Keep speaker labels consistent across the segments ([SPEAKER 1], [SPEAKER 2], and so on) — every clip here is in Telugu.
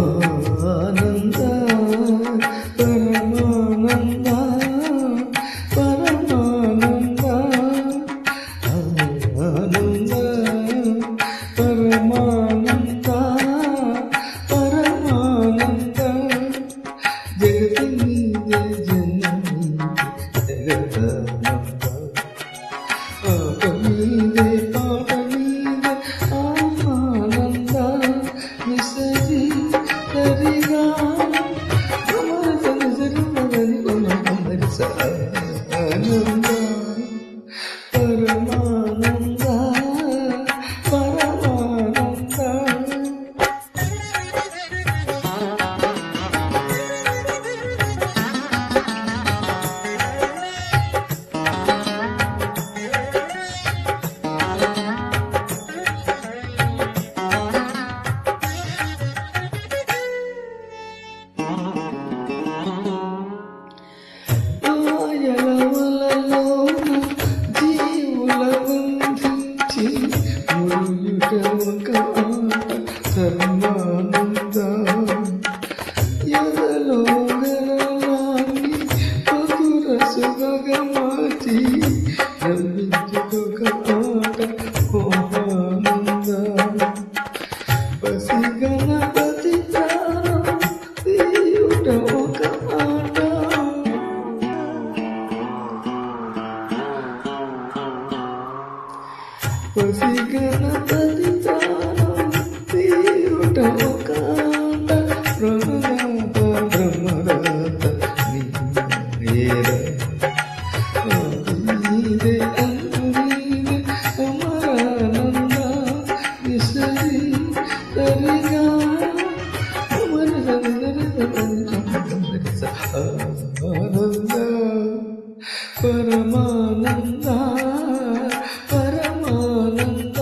[SPEAKER 1] ఆనంద పరమానంద పరమానంద ఆనంద పరమానంద పరమానంద జగతి జనని జగదానంద ఆపమీదే పాపమీదే ఆనంద విసరి సరిగా ఆనంద పరమానంద పరమానంద ధర్మానంద ఎదలో గరలాని మధుర సుగమాచి నవ్వించుకొక ఆట మోహానంద పసి గణపతి ప్రాణం తీయుట ఒక ఆట పసి గణపతి ప్రాణం తీరుట ఒక ఆట ప్రణదాత బ్రహ్మదాత నీదే నీదే అమరానంద విసరి సరిగా ఆనంద పరమానంద పరమానంద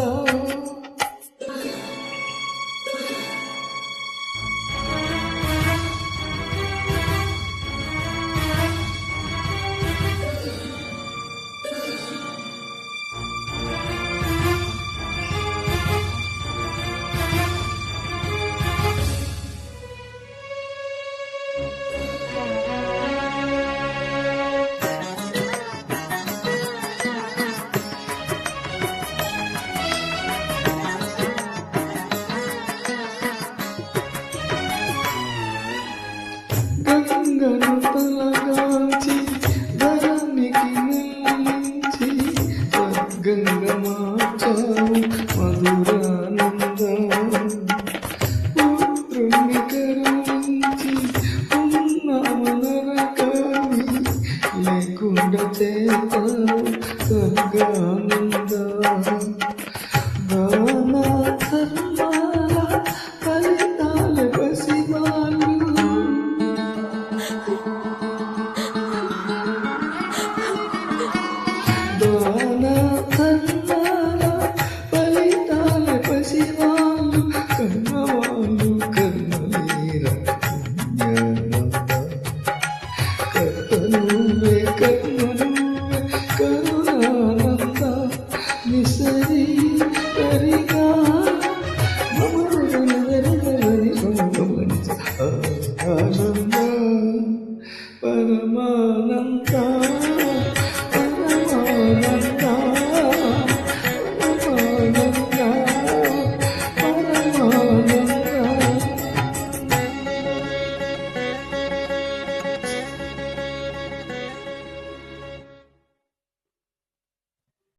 [SPEAKER 1] గంగను తలగాచి ధరణికి నిలిచి గంగ మార్చావు మధురానంద పుత్రుని కరుణించి ఉన్నామనరకాని లేకుండా చేతావు స్వర్గానంద నానాథ